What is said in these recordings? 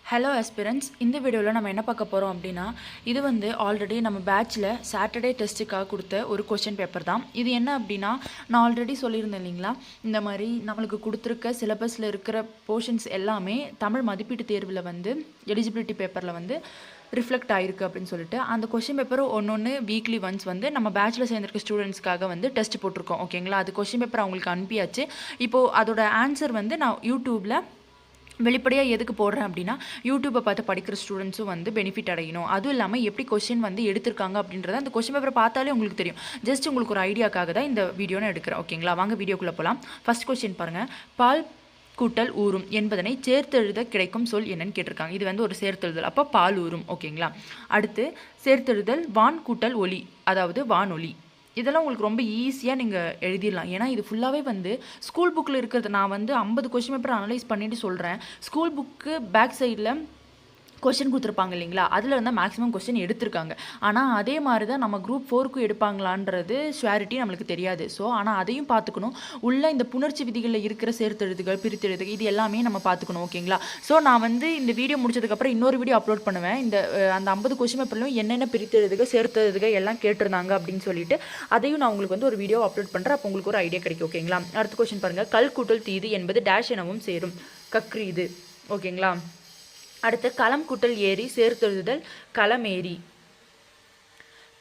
Hello aspirants, இந்த வீடியோவில் நம்ம என்ன பார்க்க போகிறோம் அப்படின்னா, இது வந்து ஆல்ரெடி நம்ம பேட்சில் சாட்டர்டே டெஸ்ட்டுக்காக கொடுத்த ஒரு கொஷின் பேப்பர் தான். இது என்ன அப்படின்னா, நான் ஆல்ரெடி சொல்லியிருந்தேன் இல்லைங்களா, இந்த மாதிரி நம்மளுக்கு கொடுத்துருக்க சிலபஸில் இருக்கிற போர்ஷன்ஸ் எல்லாமே தமிழ் மதிப்பீட்டு தேர்வில் வந்து எலிஜிபிலிட்டி பேப்பரில் வந்து ரிஃப்ளெக்ட் ஆகிருக்கு அப்படின்னு சொல்லிட்டு அந்த கொஷின் பேப்பர் ஒன்று வீக்லி ஒன்ஸ் வந்து நம்ம பேச்சில் சேர்ந்துருக்க ஸ்டூடெண்ட்ஸ்க்காக வந்து டெஸ்ட் போட்டிருக்கோம். ஓகேங்களா, அது கொஷின் பேப்பர் அவங்களுக்கு அனுப்பியாச்சு. இப்போது அதோட ஆன்சர் வந்து நான் யூடியூப்பில் வெளிப்படையாக எதுக்கு போடுறேன் அப்படின்னா, யூடியூப்பை பார்த்து படிக்கிற ஸ்டூடெண்ட்ஸும் வந்து பெனிஃபிட் அடையணும். அதுவும் இல்லாமல் எப்படி கொஸ்டின் வந்து எடுத்திருக்காங்க அப்படின்றத அந்த கொஸ்டின் பேப்பரை பார்த்தாலே உங்களுக்கு தெரியும். ஜஸ்ட் உங்களுக்கு ஒரு ஐடியாக்காக தான் இந்த வீடியோன்னு எடுக்கிறேன். ஓகேங்களா, வாங்க வீடியோக்குள்ளே போகலாம். ஃபர்ஸ்ட் கொஸ்டின் பாருங்கள். பால் கூட்டல் ஊறும் என்பதனை சேர்த்தெழுத கிடைக்கும் சொல் என்னன்னு கேட்டிருக்காங்க. இது வந்து ஒரு சேர்த்தெழுதல், அப்போ பால் ஊறும். ஓகேங்களா, அடுத்து சேர்த்தெழுதல் வான் கூட்டல் ஒலி, அதாவது வானொலி. இதெல்லாம் உங்களுக்கு ரொம்ப ஈஸியாக நீங்கள் எழுதிடலாம். ஏன்னா இது ஃபுல்லாகவே வந்து ஸ்கூல் புக்கில் இருக்கிறது. நான் வந்து 50 கொஸ்டின் பேப்பர் அனலைஸ் பண்ணிவிட்டு சொல்கிறேன். ஸ்கூல் புக்கு பேக் சைடில் கொஸ்டின் கொடுத்துருப்பாங்க இல்லைங்களா, அதில் இருந்தால் மேக்ஸிமம் கொஸ்டின் எடுத்திருக்காங்க. ஆனால் அதே மாதிரி தான் நம்ம குரூப் 4க்கும் எடுப்பாங்களான்றது ஷுவாரிட்டி நம்மளுக்கு தெரியாது. ஸோ ஆனால் அதையும் பார்த்துக்கணும். உள்ள இந்த புணர்ச்சி விதிகளில் இருக்கிற சேர்த்தெழுதுகள் பிரித்தெழுதுகள் இது எல்லாமே நம்ம பார்த்துக்கணும். ஓகேங்களா, ஸோ நான் வந்து இந்த வீடியோ முடிச்சதுக்கப்புறம் இன்னொரு வீடியோ அப்லோட் பண்ணுவேன். அந்த 50 கொஸ்டின் பேப்பர்லையும் என்னென்ன பிரித்தெழுதுகள் சேர்த்தெழுதுகள் எல்லாம் கேட்டிருந்தாங்க அப்படின்னு சொல்லிட்டு அதையும் நான் உங்களுக்கு வந்து ஒரு வீடியோ அப்லோட் பண்ணுறேன். அப்போ உங்களுக்கு ஒரு ஐடியா கிடைக்கும். ஓகேங்களா, அடுத்த கொஸ்டின் பாருங்கள். கல் கூட்டல் தீது என்பது டேஷ் எனவும் சேரும். கக்ரீது. ஓகேங்களா, அடுத்து களம் கூட்டல் ஏரி சேர்த்தெழுதல் களமேரி.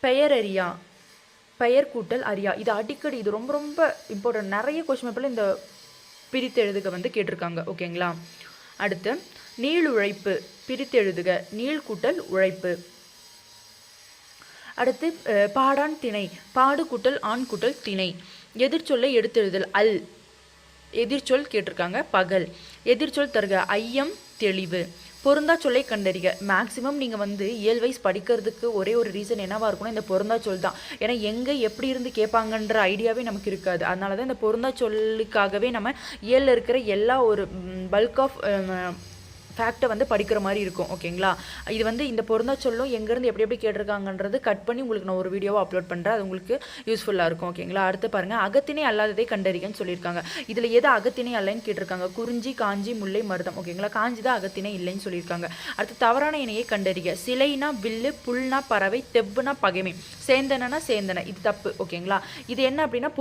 பெயரறியா, பெயர் கூட்டல் அரியா. இது அடிக்கடி, இது ரொம்ப ரொம்ப இம்பார்ட்டன்ட். நிறைய கொஸ்டின் பேப்பரில் இந்த பிரித்தெழுதுக வந்து கேட்டிருக்காங்க. ஓகேங்களா, அடுத்து நீள் உழைப்பு பிரித்தெழுதுக நீள் கூட்டல் உழைப்பு. அடுத்து பாடான் திணை பாடு கூட்டல் ஆண் கூட்டல் திணை. எதிர்ச்சொல்லை எடுத்தெழுதல் அல், எதிர்ச்சொல் கேட்டிருக்காங்க பகல். எதிர்ச்சொல் தருக ஐயம் தெளிவு. பொருந்தா சொல்லை கண்டறிக. மேக்ஸிமம் நீங்கள் வந்து இயல்வைஸ் படிக்கிறதுக்கு ஒரே ஒரு ரீசன் என்னவாக இருக்குன்னா, இந்த பொருந்தா சொல் தான். ஏன்னா எங்கே எப்படி இருந்து கேட்பாங்கன்ற ஐடியாவே நமக்கு இருக்காது. அதனால தான் இந்த பொருந்தா சொல்லுக்காகவே நம்ம இயலில் இருக்கிற எல்லா ஒரு பல்க் ஆஃப் ஃபேக்டை வந்து படிக்கிற மாதிரி இருக்கும். ஓகேங்களா, இது வந்து இந்த பொருந்தா சொல்லும் எங்கேருந்து எப்படி எப்படி கேட்டிருக்காங்கன்றது கட் பண்ணி உங்களுக்கு நான் ஒரு வீடியோவை அப்லோட் பண்ணுறேன். அது உங்களுக்கு யூஸ்ஃபுல்லாக இருக்கும். ஓகேங்களா, அடுத்து பாருங்கள். அகத்தினை அல்லாததை கண்டறிகன்னு சொல்லியிருக்காங்க. இதில் எது அகத்தினை அல்லன்னு கேட்டிருக்காங்க. குறிஞ்சி காஞ்சி முல்லை மருதம். ஓகேங்களா, காஞ்சி தான் அகத்தினை இல்லைன்னு சொல்லியிருக்காங்க. அடுத்து தவறான இணையை கண்டறிக. சிலைனா வில்லு, புல்னா பறவை, தெவ்வுனா பகைமை, சேந்தனா சேந்தன. இது தப்பு. ஓகேங்களா, இது என்ன அப்படின்னா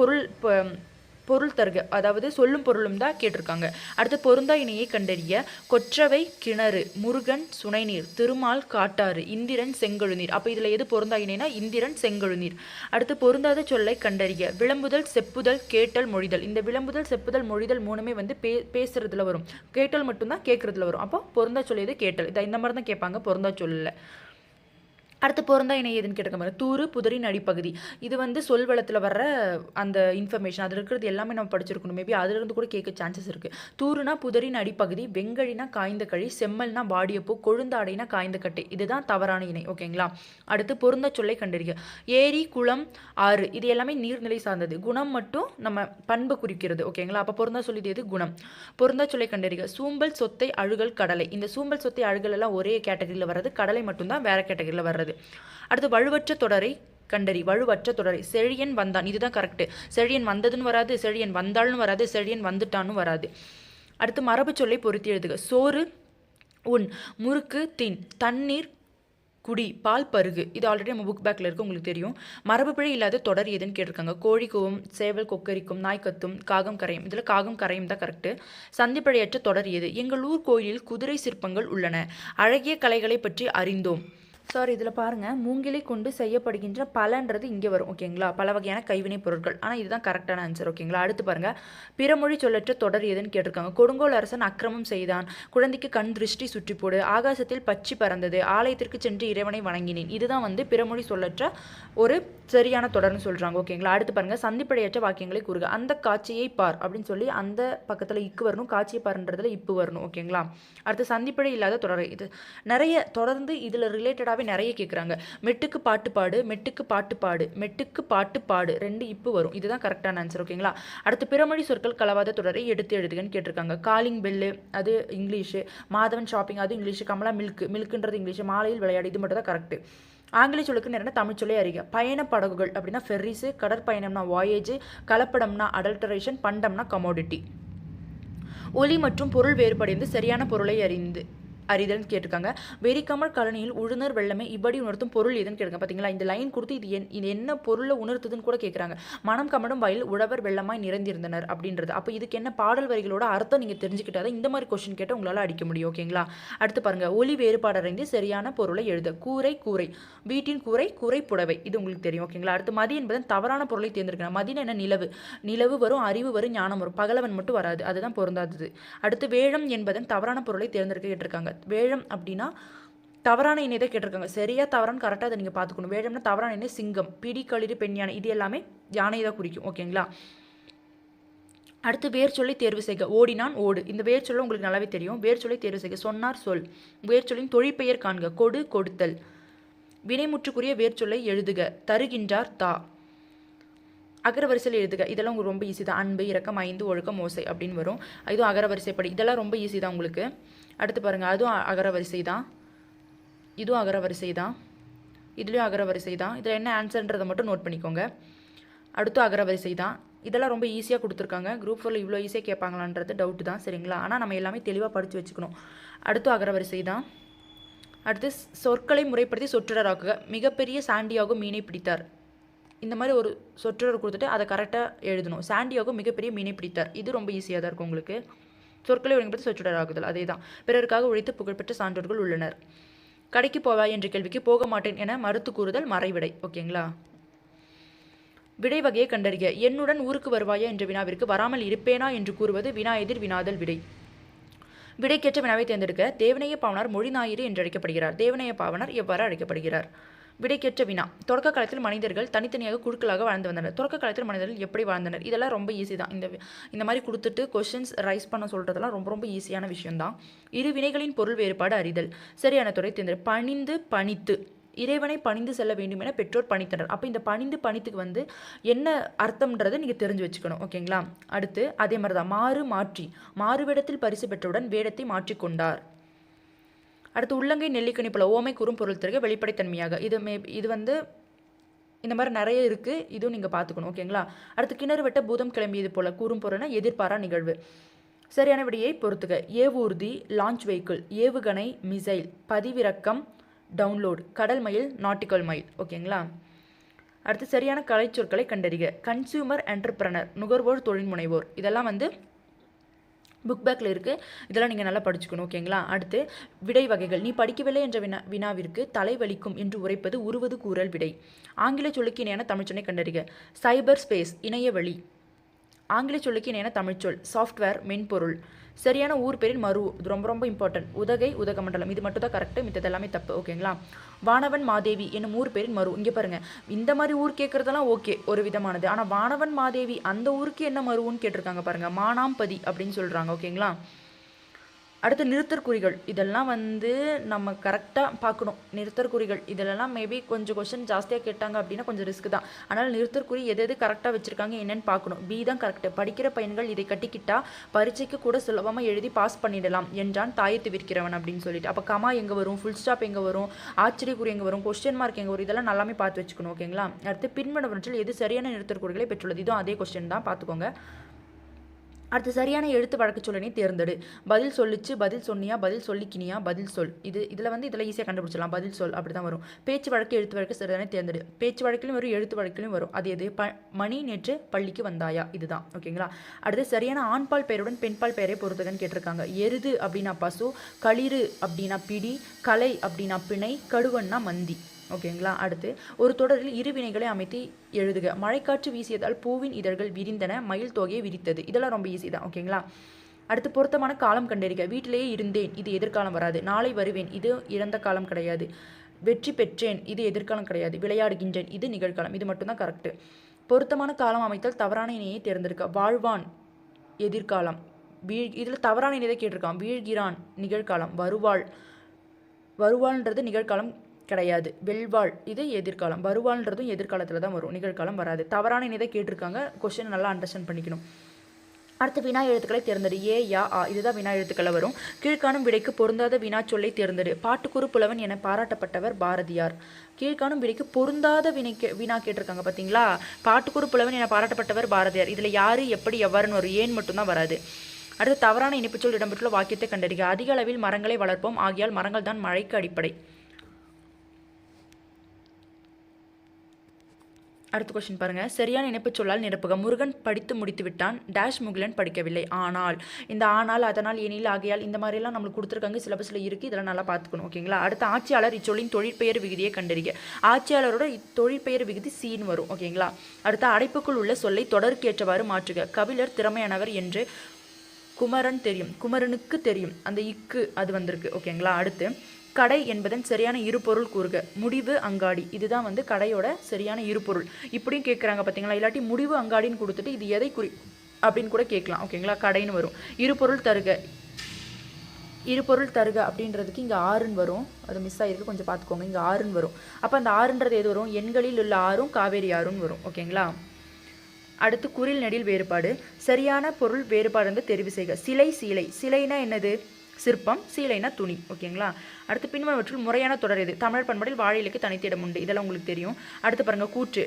பொருள் தருக, அதாவது சொல்லும் பொருளும் தான் கேட்டிருக்காங்க. அடுத்து பொருந்தா இணையை கண்டறிய. கொற்றவை கிணறு, முருகன் சுனைநீர், திருமால் காட்டாறு, இந்திரன் செங்கழுநீர். அப்போ இதில் எது பொருந்தா இணைனா இந்திரன் செங்கழுநீர். அடுத்து பொருந்தாத சொல்லை கண்டறிய. விளம்புதல் செப்புதல் கேட்டல் மொழிதல். இந்த விளம்புதல் செப்புதல் மொழிதல் மூணுமே வந்து பேசுறதுல வரும். கேட்டல் மட்டும்தான் கேட்கறதுல வரும். அப்போ பொருந்தா சொல் எது கேட்டல். இந்த மாதிரி தான் கேட்பாங்க பொருந்தா சொல்ல. அடுத்து பொருந்தா இணை எதுன்னு கேட்டிருக்காங்க. தூறு புதரின் அடிப்பகுதி. இது வந்து சொல்வளத்தில் வர்ற அந்த இன்ஃபர்மேஷன், அதில் இருக்கிறது எல்லாமே நம்ம படிச்சிருக்கணும். மேபி அதிலிருந்து கூட கேட்க சான்சஸ் இருக்குது. தூறுனா புதரின் அடிப்பகுதி, வெங்கழினா காய்ந்த கழி, செம்மல்னா வாடியப்பூ, கொழுந்தாடைனா காய்ந்த கட்டை. இதுதான் தவறான இணை. ஓகேங்களா, அடுத்து பொருந்தா சொல்லை கண்டறிக. ஏரி குளம் ஆறு இது எல்லாமே நீர்நிலை சார்ந்தது. குணம் மட்டும் நம்ம பண்பு குறிக்கிறது. ஓகேங்களா, அப்போ பொருந்தா சொல்லிது எது குணம். பொருந்தா சொல்லை கண்டறிக. சூம்பல் சொத்தை அழுகல் கடலை. இந்த சூம்பல் சொத்தை அழுகல் எல்லாம் ஒரே கேட்டகரியில் வர்றது. கடலை மட்டும்தான் வேற கேட்டகரியில் வர்றது. அடுத்து வலுவற்ற தொடரை கண்டறி. வலுவற்ற தொடரை. செழியன் வந்தான், இதுதான் கரெக்ட். செழியன் வந்ததுன்னு வராது, செழியன் வந்தாள்னு வராது, செழியன் வந்துட்டான்னு வராது. அடுத்து மரபு சொல்லை பொருத்தி எழுதுக. சோறு உன், முறுக்கு தின், தண்ணீர் குடி, பால் பருகு. இது ஆல்ரெடி நம்ம புக் பேக்கில் இருக்குது, உங்களுக்கு தெரியும். மரபு பிழை இல்லாத தொடர் எதுன்னு கேட்டிருக்காங்க. கோழி கூவும், சேவல் கொக்கரிக்கும், நாய் கத்தும், காகம் கரையும். இதில் காகம் கரையும் தான் கரெக்டு. சந்திப்பிழையற்ற தொடர் எது. எங்கள் ஊர் கோயிலில் குதிரை சிற்பங்கள் உள்ளன. அழகிய கலைகளை பற்றி அறிந்தோம். சாரி, இதில் பாருங்கள், மூங்கிலை கொண்டு செய்யப்படுகின்ற பலன்றது இங்கே வரும். ஓகேங்களா, பல வகையான கைவினைப் பொருட்கள். ஆனால் இதுதான் கரெக்டான ஆன்சர். ஓகேங்களா, அடுத்து பாருங்கள். பிறமொழி சொல்லற்ற தொடர் எதுன்னு கேட்டிருக்காங்க. கொடுங்கோல் அரசன் அக்கிரமம் செய்தான், குழந்தைக்கு கண் திருஷ்டி சுற்றி போடு, ஆகாசத்தில் பச்சி பறந்தது, ஆலயத்திற்கு சென்று இறைவனை வணங்கினேன். இதுதான் வந்து பிறமொழி சொல்லற்ற ஒரு சரியான தொடர்னு சொல்கிறாங்க. ஓகேங்களா, அடுத்து பாருங்கள். சந்திப்படையற்ற வாக்கியங்களை கூறுக. அந்த காட்சியை பார் அப்படின்னு சொல்லி அந்த பக்கத்தில் இக்கு வரணும், காட்சியை பாருன்றதுல இப்பு வரணும். ஓகேங்களா, அடுத்து சந்திப்படை இல்லாத தொடர். இது நிறைய தொடர்ந்து இதில் ரிலேட்டடாகவே நிறைய கேட்குறாங்க. மெட்டுக்கு பாட்டு பாடு, மெட்டுக்கு பாட்டு பாடு, மெட்டுக்கு பாட்டு பாடு, 2 இப்பு வரும். இதுதான் கரெக்டான ஆன்சர். ஓகேங்களா, அடுத்து பிறமொழி சொற்கள் கலவாத தொடரை எடுத்து எழுதுகன்னு கேட்டிருக்காங்க. காலிங் பெல்லு அது இங்கிலீஷு, மாதவன் ஷாப்பிங் அது இங்கிலீஷு, கமலா மில்க்குன்றது இங்கிலீஷு, மாலையில் விளையாடு இது மட்டும் தான் கரெக்ட். ஆங்கில சொல்லுக்கு நிறைய தமிழ் சொல்லே அறிக. பயண படகுகள் அப்படின்னா ஃபெர்ரிஸு, கடற்பயணம்னா வாயேஜ், கலப்படம்னா அடல்டரேஷன், பண்டம்னா கமோடிட்டி. ஒலி மற்றும் பொருள் வேறுபடைந்து சரியான பொருளை அறிந்து அறிதல்னு கேட்டிருக்காங்க. வெறிக்கமல் கழனியில் உழுநர் வெள்ளமே இப்படி உணர்த்தும் பொருள் எதுன்னு கேட்குறாங்க. பார்த்தீங்களா, இந்த லைன் கொடுத்து இது என்ன பொருளை உணர்த்துதுன்னு கூட கேட்குறாங்க. மனம் கமடும் வயல் உழவர் வெள்ளமாய் நிறைந்திருந்தனர் அப்படின்றது. அப்போ இதுக்கு என்ன பாடல் வரிகளோட அர்த்தம் நீங்கள் தெரிஞ்சுக்கிட்டாதான் இந்த மாதிரி கொஸ்டின் கேட்டால் உங்களால் அடிக்க முடியும். ஓகேங்களா. அடுத்து பாருங்க, ஒலி வேறுபாடு அறிந்து சரியான பொருளை எழுத. கூரை கூரை, வீட்டின் கூரை கூரை புடவை, இது உங்களுக்கு தெரியும். ஓகேங்களா. அடுத்து மதி என்பதன் தவறான பொருளை தேர்ந்தெடுக்கணும். மதின என்ன, நிலவு. நிலவு வரும், அறிவு வரும், ஞானம் வரும், பகலவன் மட்டும் வராது, அதுதான் பொருந்தாதது. அடுத்து வேழம் என்பதன் தவறான பொருளை தேர்ந்தெடுக்க கேட்டிருக்காங்க. வேழம் அப்படின்னா தவறான இணையதை கேட்டிருக்காங்க. சரியா தவறான்னு கரெக்டாக அதை நீங்கள் பார்த்துக்கணும். வேழம்னா தவறான இணை சிங்கம், பிடி களிறு பெண் யானை, இது எல்லாமே யானையை தான் குறிக்கும். ஓகேங்களா. அடுத்து வேர் சொல்லை தேர்வு செய்க. ஓடினான் ஓடு, இந்த வேர் சொல்ல உங்களுக்கு நல்லாவே தெரியும். வேர் சொல்லை தேர்வு செய்க. சொன்னார் சொல். வேர் சொல்லின் தொழிற்பெயர் காண்க. கொடு கொடுத்தல். வினைமுற்றுக்குரிய வேர் சொல்லை எழுதுக. தருகின்றார் தா. அகரவரிசையில் எழுதுக. இதெல்லாம் உங்களுக்கு ரொம்ப ஈஸி தான். அன்பு, இரக்கம், ஐந்து, ஒழுக்கம், ஓசை அப்படின்னு வரும். இதுவும் அகரவரிசைப்படி. இதெல்லாம் ரொம்ப ஈஸி தான் உங்களுக்கு. அடுத்து பாருங்கள், அதுவும் அகரவரிசை தான், இதுவும் அகரவரிசை தான், இதுலேயும் அகரவரிசை தான். இதில் என்ன ஆன்சர்ன்றதை மட்டும் நோட் பண்ணிக்கோங்க. அடுத்து அகரவரிசை தான். இதெல்லாம் ரொம்ப ஈஸியாக கொடுத்துருக்காங்க. குரூப் 4 இவ்வளோ ஈஸியாக கேட்பாங்களான்றது டவுட்டு தான். சரிங்களா. ஆனால் நம்ம எல்லாமே தெளிவாக படித்து வச்சுக்கணும். அடுத்து அகரவரிசை தான். அடுத்து சொற்களை முறைப்படுத்தி சொற்றொடராக்குக. மிகப்பெரிய சாண்டியாகோ மீனை பிடித்தார். இந்த மாதிரி ஒரு சொற்றொடர் கொடுத்துட்டு அதை கரெக்டாக எழுதணும். சாண்டியாகோ மிகப்பெரிய மீனை பிடித்தார், இது ரொம்ப ஈஸியாக தான் இருக்கும் உங்களுக்கு. சொற்களை ஒருங்கிணைத்து சொற்றொடர் ஆகுதல், அதே தான். பிறருக்காக உழைத்து புகழ்பெற்ற சான்றோர்கள் உள்ளனர். கடைக்கு போவாய் என்ற கேள்விக்கு போக மாட்டேன் என மறுத்து கூறுதல் மறைவிடை. ஓகேங்களா. விடை வகையை கண்டறிக. என்னுடன் ஊருக்கு வருவாயா என்ற வினாவிற்கு வராமல் இருப்பேனா என்று கூறுவது வினா எதிர் வினாதல் விடை. விடைக்கேற்ற வினாவை தேர்ந்தெடுக்க. தேவனைய பாவனார் மொழி ஞாயிறு என்று அழைக்கப்படுகிறார். தேவனைய பாவனார் எவ்வாறு அழைக்கப்படுகிறார்? விடைக்கேற்ற வினா. தொடக்க காலத்தில் மனிதர்கள் தனித்தனியாக குழுக்களாக வாழ்ந்து வந்தனர். தொடக்க காலத்தில் மனிதர்கள் எப்படி வாழ்ந்தனர்? இதெல்லாம் ரொம்ப ஈஸி தான். இந்த மாதிரி கொடுத்துட்டு கொஸ்டின்ஸ் ரைஸ் பண்ண சொல்கிறதெல்லாம் ரொம்ப ரொம்ப ஈஸியான விஷயம்தான். இரு வினைகளின் பொருள் வேறுபாடு அறிதல். சரியான துறை தேர்ந்தெடு. பணிந்து பணித்து, இறைவனை பணிந்து செல்ல வேண்டும் என பெற்றோர் பணித்தனர். அப்போ இந்த பணிந்து பணித்துக்கு என்ன அர்த்தம்ன்றதை நீங்கள் தெரிஞ்சு வச்சுக்கணும். ஓகேங்களா. அடுத்து அதே மாதிரி தான், மாறு மாற்றி, மாறுவேடத்தில் பரிசு பெற்றவுடன் வேடத்தை மாற்றிக்கொண்டார். அடுத்து உள்ளங்கை நெல்லிக்கனி போல ஓமை கூறும் பொருள் தருக வெளிப்படைத்தன்மையாக. இது இந்த மாதிரி நிறைய இருக்குது, இதுவும் நீங்கள் பார்த்துக்கணும். ஓகேங்களா. அடுத்து கிணறு வெட்ட பூதம் கிளம்பியது போல கூறும் பொருள்னா எதிர்பாரா நிகழ்வு. சரியான விடையை பொறுத்துக. ஏவூர்தி லான்ச் வெஹிக்கிள், ஏவுகணை மிசைல், பதிவிறக்கம் டவுன்லோட், கடல் மயில் நாட்டிக்கல் மயில். ஓகேங்களா. அடுத்து சரியான கலைச்சொற்களை கண்டறிக. கன்சியூமர் என்டர்பிரனர், நுகர்வோர் தொழில் முனைவோர், இதெல்லாம் புக் பேக்கில் இருக்குது. இதெல்லாம் நீங்கள் நல்லா படிச்சுக்கணும். ஓகேங்களா. அடுத்து விடை வகைகள். நீ படிக்கவில்லை என்ற வினாவிற்கு தலைவலிக்கும் என்று உரைப்பது உருவது கூறல் விடை. ஆங்கில சொல்லுக்கு இணையான தமிழ்ச்சொல்லை கண்டறிக. சைபர் ஸ்பேஸ் இணையவழி. ஆங்கில சொல்லுக்கு இணையான தமிழ்ச்சொல் சாஃப்ட்வேர் மென்பொருள். சரியான ஊர் பேரின் மறு, இது ரொம்ப ரொம்ப இம்பார்ட்டன்ட். உதகை உதகமண்டலம், இது மட்டும் தான் கரெக்டு, மித்தது எல்லாமே தப்பு. ஓகேங்களா. வானவன் மாதேவி என்னும் ஊர் பேரின் மறு. இங்கே பாருங்கள், இந்த மாதிரி ஊர் கேட்குறதெல்லாம் ஓகே ஒரு விதமானது. ஆனால் வானவன் மாதேவி அந்த ஊருக்கு என்ன மருவுன்னு கேட்டிருக்காங்க பாருங்கள். மானாம்பதி அப்படின்னு சொல்கிறாங்க. ஓகேங்களா. அடுத்து நிறுத்தற்குறிகள். இதெல்லாம் நம்ம கரெக்டாக பார்க்கணும். நிறுத்தற்குறிகள் இதெல்லாம் மேபி கொஞ்சம் கொஸ்டின் ஜாஸ்தியாக கேட்டாங்க அப்படின்னா கொஞ்சம் ரிஸ்க் தான். ஆனால் நிறுத்தற்குறி எது கரெக்டாக வச்சுருக்காங்க என்னென்னு பார்க்கணும். பி தான் கரெக்டு. படிக்கிற பையன்கள் இதை கட்டிக்கிட்டா பரீட்சைக்கு கூட சுலபமாக எழுதி பாஸ் பண்ணிடலாம் என்றான் தாயத்து விற்கிறவன் அப்படின்னு சொல்லிட்டு. அப்போ கமா எங்கே வரும், ஃபுல் ஸ்டாப் எங்கே வரும், ஆச்சரியக்குறி எங்கே வரும், கொஸ்டின் மார்க் எங்கே வரும், இதெல்லாம் நல்லாமே பார்த்து வச்சுக்கணும். ஓகேங்களா. அடுத்து பின்வருவனற்றில் எது சரியான நிறுத்தற்குறிகளை பெற்றுள்ளது, இதுவும் அதே கொஸ்டின் தான், பார்த்துக்கோங்க. அடுத்து சரியான எழுத்து வழக்கு சொல்லனை தேர்ந்தெடு. பதில் சொல்லிச்சு, பதில் சொன்னியா, பதில் சொல்லிக்கினியா, பதில் சொல். இதில் ஈஸியாக கண்டுபிடிச்சலாம். பதில் சொல் அப்படி தான் வரும். பேச்சு வழக்கு எழுத்து வழக்கு சரியான தேர்ந்தெடு. பேச்சு வழக்கிலும் வரும், எழுத்து வழக்கிலும் வரும். அது எது? மணி நேற்று பள்ளிக்கு வந்தாயா, இதுதான். ஓகேங்களா. அடுத்து சரியான ஆண்பால் பெயருடன் பெண்பால் பெயரை பொறுத்துகன்னு கேட்டிருக்காங்க. எருது அப்படின்னா பசு, களிறு அப்படின்னா பிடி, கலை அப்படின்னா பிணை, கடுவன்னா மந்தி. ஓகேங்களா. அடுத்து ஒரு தொடரில் இரு வினைகளை அமைத்து எழுதுக. மழைக்காற்று வீசியதால் பூவின் இதழ்கள் விரிந்தன, மயில் தொகையை விரித்தது. இதெல்லாம் ரொம்ப ஈஸி தான். ஓகேங்களா. அடுத்து பொருத்தமான காலம் கண்டறிக. வீட்டிலேயே இருந்தேன், இது எதிர்காலம் வராது. நாளை வருவேன், இது இறந்த காலம் கிடையாது. வெற்றி பெற்றேன், இது எதிர்காலம் கிடையாது. விளையாடுகின்றேன், இது நிகழ்காலம். இது மட்டும்தான் கரெக்டு. பொருத்தமான காலம் அமைத்தல் தவறான இணையை தேர்ந்தெடுக்க. வாழ்வான் எதிர்காலம், இதில் தவறான இணையை கேட்டிருக்கான். வீழ்கிறான் நிகழ்காலம், வருவாள்ன்றது நிகழ்காலம் கிடையாது. வெல்வாள் இது எதிர்காலம், வருவாள்ன்றதும் எதிர்காலத்தில் தான் வரும், நிகழ்காலம் வராது. தவறான இணையை கேட்டிருக்காங்க. கொஸ்டின் நல்லா அண்டர்ஸ்டாண்ட் பண்ணிக்கணும். அடுத்து வினா எழுத்துக்களை தேர்ந்தெடு. ஏ யா ஆ, இதுதான் வினா எழுத்துக்களை வரும். கீழ்காணும் விடைக்கு பொருந்தாத வினா சொல்லை தேர்ந்தெடு. பாட்டுக்குறு புலவன் என பாராட்டப்பட்டவர் பாரதியார். கீழ்காணும் விடைக்கு பொருந்தாத வினா கேட்டிருக்காங்க பார்த்தீங்களா. பாட்டுக்குறு புலவன் என பாராட்டப்பட்டவர் பாரதியார். இதில் யார் எப்படி எவ்வாறுன்னு வரும், ஏன் மட்டும்தான் வராது. அடுத்து தவறான இணைப்புச்சொல் இடம்பெற்றுள்ள வாக்கியத்தை கண்டறிக. அதிக அளவில் மரங்களை வளர்ப்போம், ஆகியால் மரங்கள் தான் மழைக்கு அடிப்படை. அடுத்த கொஸ்டின் பாருங்கள். சரியான இணைப்புச் சொல்லால் நிரப்புக. முருகன் படித்து முடித்து விட்டான், டேஷ் முகிலன் படிக்கவில்லை. ஆனால், இந்த ஆனால், அதனால், எனில், ஆகையால் இந்த மாதிரிலாம் நம்மளுக்கு கொடுத்துருக்காங்க, சிலபஸில் இருக்குது. இதெல்லாம் நல்லா பார்த்துக்கணும். ஓகேங்களா. அடுத்த ஆட்சியாளர் இச்சொல்லின் தொழிற்பெயர் விகுதியை கண்டறிக. ஆட்சியாளரோட தொழிற்பெயர் விகுதி சீன் வரும். ஓகேங்களா. அடுத்த அடைப்புக்குள் உள்ள சொல்லை தொடருக்கேற்றவாறு மாற்றுக. கபிலர் திறமையானவர் என்று குமரன் தெரியும், குமரனுக்கு தெரியும். அந்த இக்கு அது வந்திருக்கு. ஓகேங்களா. அடுத்து கடை என்பதன் சரியான இருபொருள் கூறுக. முடிவு அங்காடி, இதுதான் வந்து கடையோட சரியான இருபொருள். இப்படியும் கேட்குறாங்க பார்த்தீங்களா. இல்லாட்டி முடிவு அங்காடின்னு கொடுத்துட்டு இது எதை குறி அப்படின்னு கூட கேட்கலாம். ஓகேங்களா. கடைன்னு வரும். இருபொருள் தருக, இருபொருள் தருக அப்படின்றதுக்கு இங்கே ஆறுன்னு வரும். அது மிஸ் ஆகிருக்கு, கொஞ்சம் பார்த்துக்கோங்க. இங்கே ஆறுன்னு வரும். அப்போ அந்த ஆறுன்றது எது வரும்? எண்களில் உள்ள ஆறும் காவேரி ஆறுன்னு வரும். ஓகேங்களா. அடுத்து குறில் நெடில் வேறுபாடு. சரியான பொருள் வேறுபாடு வந்து தெரிவு செய்க. சிலை, சீலை. சிலைனா என்னது? சிற்பம். சீலைனா துணி. ஓகேங்களா. அடுத்து பின்வருவற்றில் முறையான தொடர் எது? தமிழ் பண்பாடில் வாழை இலைக்கு தனித்திடம் உண்டு. இதெல்லாம் உங்களுக்கு தெரியும். அடுத்து பாருங்க. கூற்று.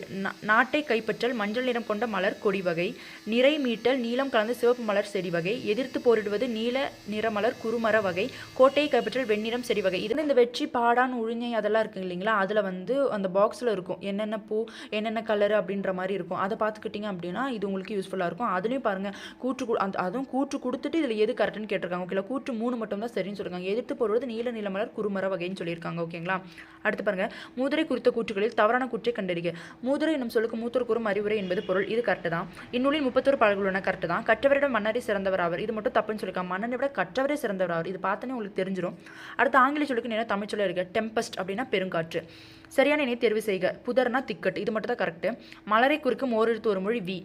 நாட்டை கைப்பற்றல், மஞ்சள் நிறம் கொண்ட மலர் கொடி வகை. நிறை மீட்டல், நீலம் கலந்த சிவப்பு மலர் செடி வகை. எதிர்த்து போரிடுவது, நீல நிறமலர் குறுமர வகை. கோட்டையை கைப்பற்றல், வெண்ணிறம் செடி வகை. இது இந்த வெற்றி, பாடான், உழிஞை அதெல்லாம் இருக்கு இல்லைங்களா. அதில் வந்து அந்த பாக்ஸில் இருக்கும் என்னென்ன பூ, என்னென்ன கலர் அப்படின்ற மாதிரி இருக்கும். அதை பார்த்துக்கிட்டிங்க அப்படின்னா இது உங்களுக்கு யூஸ்ஃபுல்லாக இருக்கும். அதுலேயும் பாருங்கள் கூற்று அதுவும் கூற்று கொடுத்துட்டு இதில் எது கரெக்டுன்னு கேட்டிருக்காங்க. ஓகேங்களா. கூற்று 3 மட்டும் தான் சரின்னு சொல்லியிருக்காங்க. எதிர்த்து போடுவது நீல நிலமலர் குறுமர வகைன்னு சொல்லியிருக்காங்க. ஓகேங்களா. அடுத்து பாருங்க. மூதுரை குறித்த கூற்றுகளில் தவறான கூற்றை கண்டறிக. மூதுரை என்னும் சொல்லுக்கு மூத்தோர் கூறும் அறிவுரை என்பது பொருள். இது கரெக்டு தான். இந்நூலில் 31 பாடல்கள் உள்ளன. கரெக்டு தான். கற்றவரிடம் மன்னரை சிறந்தவர் ஆவர். இது மட்டும் தப்புன்னு சொல்லியிருக்காங்க. மன்னனை விட கற்றவரே சிறந்தவர் ஆவர். இது பார்த்தோன்னே உங்களுக்கு தெரிஞ்சிடும். அடுத்து ஆங்கில சொல்லுக்கு நேரம் தமிழ் சொல்ல இருக்கு. டெம்பஸ்ட் அப்படின்னா பெருங்காற்று. சரியான இணையை தேர்வு செய்க. புதர்னா திக்கட். இது மட்டும் தான் கரெக்டு. மலரை குறிக்கும் ஓரெழுத்து ஒரு மொழி வி.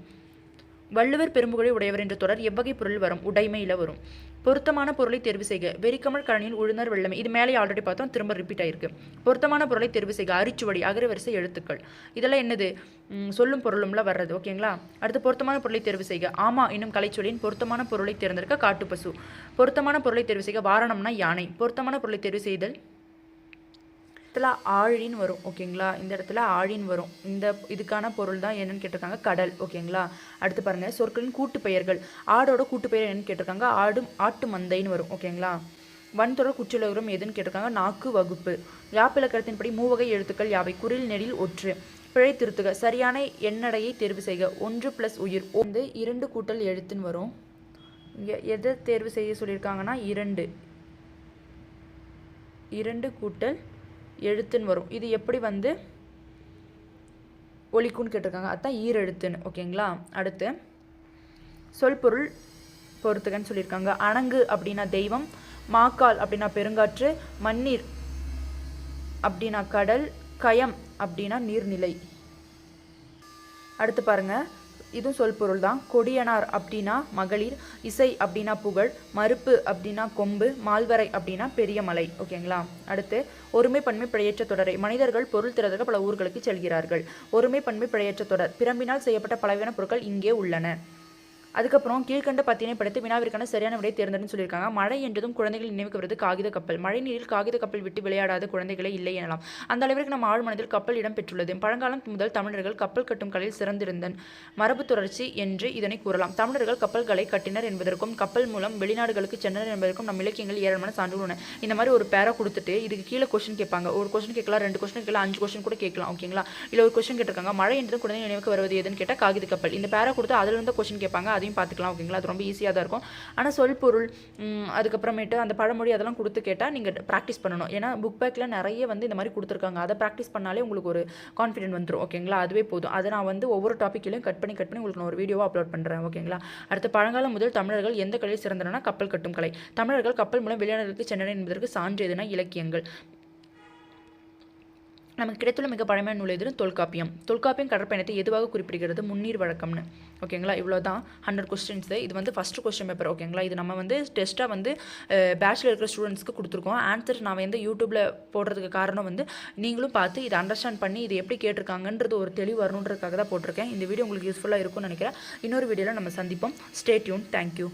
வள்ளுவர் பெரும்புகழை உடையவர் என்ற தொடர் எவ்வகை பொருள் வரும்? உடைமையில் வரும். பொருத்தமான பொருளை தேர்வு செய்க. வெறிக்கமல் கழனியில் உழுந்தர் வெள்ளமை. இது மேலே ஆல்ரெடி பார்த்தோம், திரும்ப ரிப்பீட் ஆயிருக்கு. பொருத்தமான பொருளை தேர்வு செய்க. அரிச்சுவடி, அகரவரிசை எழுத்துக்கள். இதெல்லாம் என்னது? சொல்லும் பொருளும்ல வர்றது. ஓகேங்களா. அடுத்து பொருத்தமான பொருளை தேர்வு செய்க. ஆமா என்னும் கலைச்சொல்லின் பொருத்தமான பொருளை தேர்ந்தெடுக்க காட்டுப்பசு. பொருத்தமான பொருளை தேர்வு செய்க. வாரணம்னா யானை. பொருத்தமான பொருளை தேர்வு செய்தல் இடத்துல ஆழின்னு வரும். ஓகேங்களா. இந்த இடத்துல ஆழின்னு வரும். இந்த இதுக்கான பொருள் தான் என்னன்னு கேட்டிருக்காங்க. கடல். ஓகேங்களா. அடுத்து பாருங்கள். சொற்களின் கூட்டு பெயர்கள். ஆடோட கூட்டு பெயர் என்னன்னு கேட்டிருக்காங்க. ஆட்டு மந்தைன்னு வரும். ஓகேங்களா. வன்தொடர் குற்றலுகரம் எதுன்னு கேட்டிருக்காங்க. நாக்கு வகுப்பு. யாப்பிலக்கணத்தின்படி மூவகை எழுத்துக்கள் யாவை? குறில் நெடில் ஒற்று. பிழை திருத்துக. சரியான எண்ணடையை தேர்வு செய்க. 1 + உயிர் வந்து 2 கூட்டல் எழுத்துன்னு வரும். இங்கே எதை தேர்வு செய்ய சொல்லியிருக்காங்கன்னா 2 கூட்டல் எழுத்துன்னு வரும். இது எப்படி வந்து ஒலிக்குன்னு கேட்டிருக்காங்க. அதுதான் ஈரெழுத்துன்னு. ஓகேங்களா. அடுத்து சொல் பொருள் பொறுத்துக்கன்னு சொல்லியிருக்காங்க. அணங்கு அப்படின்னா தெய்வம், மாக்கால் அப்படின்னா பெருங்காற்று, மண்ணீர் அப்படின்னா கடல், கயம் அப்படின்னா நீர்நிலை. அடுத்து பாருங்க. இதுவும் சொல் பொருள் தான். கொடியனார் அப்படின்னா மகளிர், இசை அப்படின்னா புகழ், மறுப்பு அப்படின்னா கொம்பு, மால்வரை அப்படின்னா பெரிய மலை. ஓகேங்களா. அடுத்து ஒருமை பன்மை பிழையற்ற தொடரை. மனிதர்கள் பொருள் திறதற்கு பல ஊர்களுக்கு செல்கிறார்கள். ஒருமை பன்மை பிழையற்ற தொடர். பிரம்பினால் செய்யப்பட்ட பலவகையான பொருட்கள் இங்கே உள்ளன. அதுக்கப்புறம் கீழ்கண்ட பத்தினை படுத்து வினாவிற்கான சரியான விடை தேர்ந்தெடுன்னு சொல்லியிருக்காங்க. மழை என்றதும் குழந்தைகள் நினைவுக்கு வருது காகித கப்பல். மழை நீரில் காகித கப்பல் விட்டு விளையாடாத குழந்தைகளே இல்லை எனலாம். அந்த அளவிற்கு நம்ம ஆழ் மனதில் கப்பல் இடம் பெற்றுள்ளது. பழங்காலம் முதல் தமிழர்கள் கப்பல் கட்டும் கலையில் சிறந்திருந்தன் மரபு தொடர்ச்சி என்று இதனை கூறலாம். தமிழர்கள் கப்பல்களை கட்டினர் என்பதற்கும் கப்பல் மூலம் வெளிநாடுகளுக்கு சென்றனர் என்பதற்கும் நம் இலக்கியங்கள் ஏராளமான சான்றுகள் உள்ளன. இந்த மாதிரி ஒரு பேரா கொடுத்துட்டு இதுக்கு கீழே கொஸ்டின் கேட்பாங்க. ஒரு கொஸ்டின் கேட்கலாம், 2 கொஸ்டின் கேட்கலாம், 5 கொஸ்டின் கூட கேட்கலாம். ஓகேங்களா. இல்லை ஒரு கொஸ்டின் கேட்டிருக்காங்க. மழை என்றதும் குழந்தை நினைவுக்கு வருவது எதுன்னு கேட்டால் காகித கப்பல். இந்த பேரா கொடுத்து அதில் இருந்து கொஸ்டின் கேட்பாங்க. அதையும் பார்த்துக்கலாம். ஓகேங்களா. அது ரொம்ப ஈஸியாக தான் இருக்கும். ஆனால் சொல் பொருள் அதுக்கப்புறமேட்டு அந்த பழமொழி அதெல்லாம் கொடுத்து கேட்டால் நீங்கள் ப்ராக்டிஸ் பண்ணணும். ஏன்னா புக் பேக்கில் நிறைய வந்து இந்த மாதிரி கொடுத்துருக்காங்க. அதை ப்ராக்டிஸ் பண்ணாலே உங்களுக்கு ஒரு கான்ஃபிடென்ட் வந்துடும். ஓகேங்களா. அதுவே போதும். அதை நான் வந்து ஒவ்வொரு டாப்பிக்லையும் கட் பண்ணி உங்களுக்கு நான் ஒரு வீடியோவாக அப்லோட் பண்ணுறேன். ஓகேங்களா. அடுத்து பழங்காலம் முதல் தமிழர்கள் எந்த கலையில் சிறந்தனா கப்பல் கட்டும் கலை. தமிழர்கள் கப்பல் மூலம் வெளிநாடுகளுக்கு சென்றனர் என்பதற்கு சான்று எதுனா இலக்கியங்கள். நமக்கு கிடைத்துள்ள மிக பழமையான நூல் எதுன்னு தொல்காப்பியம். தொல்காப்பியம் கடற்பயணத்தை எதுவாக குறிப்பிடுகிறது? முன்னீர் வழக்கம்னு. ஓகேங்களா. இவ்வளோ தான் 100 கொஸ்டின்ஸு. இது வந்து ஃபஸ்ட்டு கொஸ்டின் பேப்பர். ஓகேங்களா. இது நம்ம வந்து டெஸ்ட்டாக வந்து பேச்சுலர் இருக்கிற ஸ்டூடெண்ட்ஸ்க்கு கொடுத்துருக்கோம். ஆன்சர் நான் வந்து யூடியூப்பில் போடுறதுக்கு காரணம் வந்து நீங்களும் பார்த்து இதை அண்டர்ஸ்டாண்ட் பண்ணி இது எப்படி கேட்டிருக்காங்கன்றது ஒரு தெளிவு வரணுன்றதுக்காக தான் போட்டிருக்கேன். இந்த வீடியோ உங்களுக்கு யூஸ்ஃபுல்லாக இருக்கும்னு நினைக்கிறேன். இன்னொரு வீடியோவில் நம்ம சந்திப்போம். Stay tune. தேங்க்யூ.